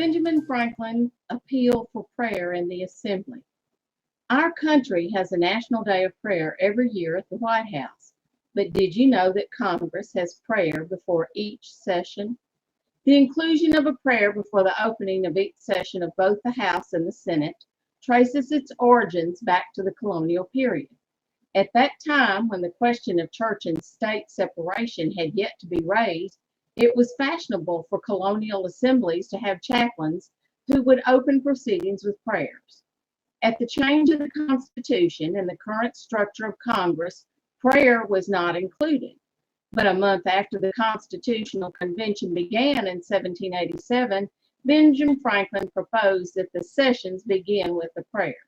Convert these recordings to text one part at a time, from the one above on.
Benjamin Franklin appealed for prayer in the assembly. Our country has a National Day of Prayer every year at the White House. But did you know that Congress has prayer before each session? The inclusion of a prayer before the opening of each session of both the House and the Senate traces its origins back to the colonial period. At that time, when the question of church and state separation had yet to be raised, it was fashionable for colonial assemblies to have chaplains who would open proceedings with prayers. At the change of the Constitution and the current structure of Congress, prayer was not included. But a month after the Constitutional Convention began in 1787, Benjamin Franklin proposed that the sessions begin with a prayer.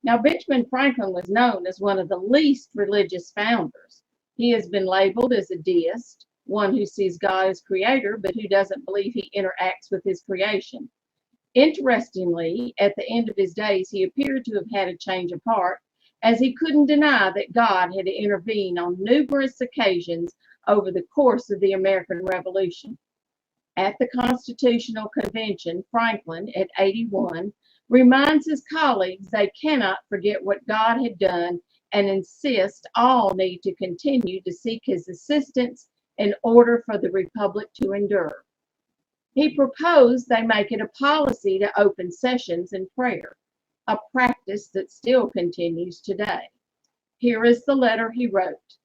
Now, Benjamin Franklin was known as one of the least religious founders. He has been labeled as a deist, one who sees God as creator, but who doesn't believe he interacts with his creation. Interestingly, at the end of his days, he appeared to have had a change of heart, as he couldn't deny that God had intervened on numerous occasions over the course of the American Revolution. At the Constitutional Convention, Franklin, at 81, reminds his colleagues they cannot forget what God had done and insists all need to continue to seek his assistance in order for the Republic to endure. He proposed they make it a policy to open sessions in prayer, a practice that still continues today. Here is the letter he wrote.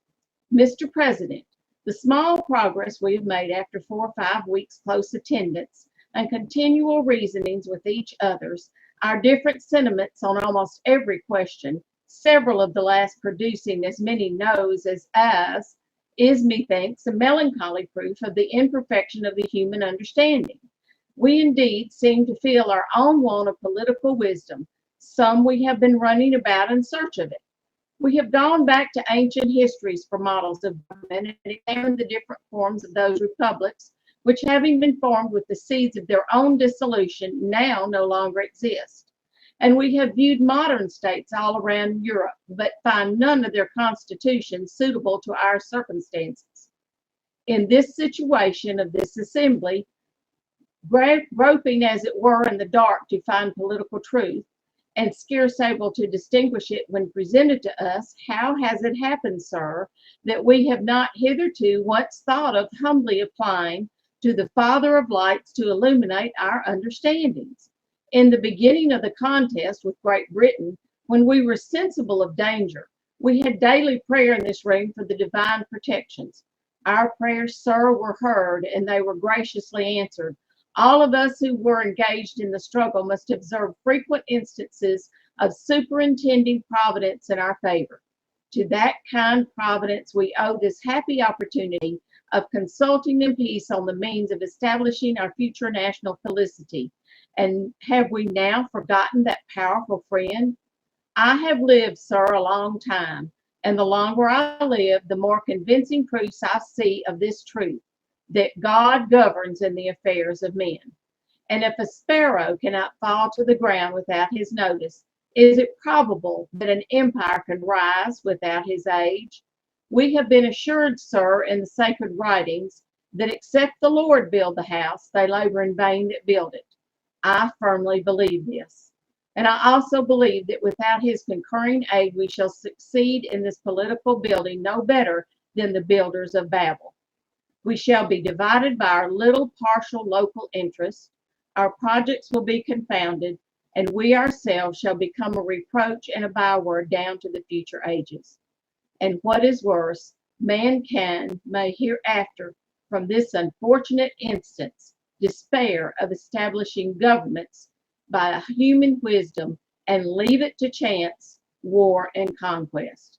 Mr. President, the small progress we have made after 4 or 5 weeks' close attendance and continual reasonings with each others, our different sentiments on almost every question, several of the last producing as many no's as ayes, is, methinks, a melancholy proof of the imperfection of the human understanding. We indeed seem to feel our own want of political wisdom. Some we have been running about in search of it. We have gone back to ancient histories for models of government and examined the different forms of those republics, which, having been formed with the seeds of their own dissolution, now no longer exist. And we have viewed modern states all around Europe, but find none of their constitutions suitable to our circumstances. In this situation of this assembly, groping as it were in the dark to find political truth, and scarce able to distinguish it when presented to us, how has it happened, sir, that we have not hitherto once thought of humbly applying to the Father of lights to illuminate our understandings? In the beginning of the contest with Great Britain, when we were sensible of danger, we had daily prayer in this room for the divine protections. Our prayers, sir, were heard, and they were graciously answered. All of us who were engaged in the struggle must observe frequent instances of superintending providence in our favor. To that kind providence we owe this happy opportunity of consulting in peace on the means of establishing our future national felicity. And have we now forgotten that powerful friend? I have lived, sir, a long time, and the longer I live, the more convincing proofs I see of this truth, that God governs in the affairs of men. And if a sparrow cannot fall to the ground without his notice, is it probable that an empire can rise without his age? We have been assured, sir, in the sacred writings, that except the Lord build the house, they labor in vain that build it. I firmly believe this. And I also believe that without his concurring aid, we shall succeed in this political building no better than the builders of Babel. We shall be divided by our little partial local interests. Our projects will be confounded, and we ourselves shall become a reproach and a byword down to the future ages. And what is worse, mankind may hereafter, from this unfortunate instance, despair of establishing governments by human wisdom and leave it to chance, war, and conquest.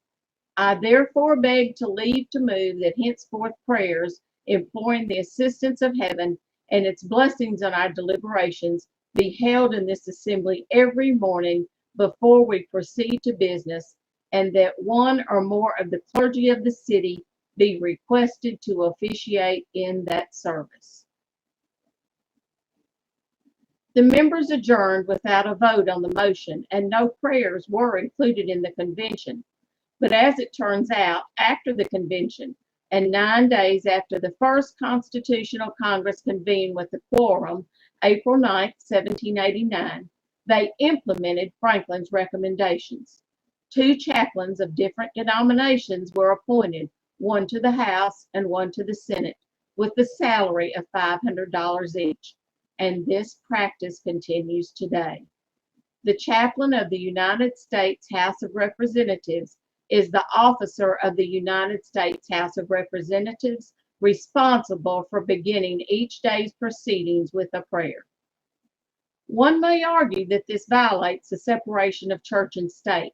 I therefore beg to leave to move that henceforth prayers imploring the assistance of heaven and its blessings on our deliberations be held in this assembly every morning before we proceed to business, and that one or more of the clergy of the city be requested to officiate in that service. The members adjourned without a vote on the motion, and no prayers were included in the convention. But as it turns out, after the convention, and 9 days after the first Constitutional Congress convened with the quorum, April 9, 1789, they implemented Franklin's recommendations. Two chaplains of different denominations were appointed, one to the House and one to the Senate, with the salary of $500 each, and this practice continues today. The chaplain of the United States House of Representatives is the officer of the United States House of Representatives responsible for beginning each day's proceedings with a prayer. One may argue that this violates the separation of church and state,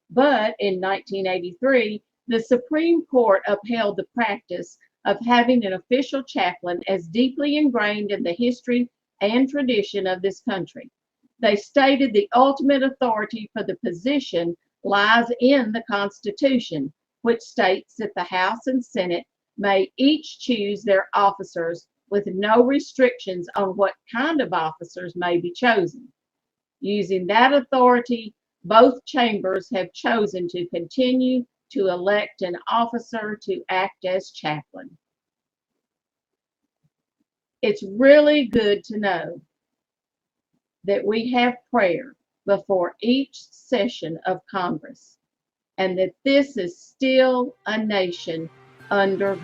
but in 1983, the Supreme Court upheld the practice of having an official chaplain as deeply ingrained in the history and tradition of this country. They stated the ultimate authority for the position lies in the Constitution, which states that the House and Senate may each choose their officers with no restrictions on what kind of officers may be chosen. Using that authority, both chambers have chosen to continue to elect an officer to act as chaplain. It's really good to know that we have prayer before each session of Congress, and that this is still a nation under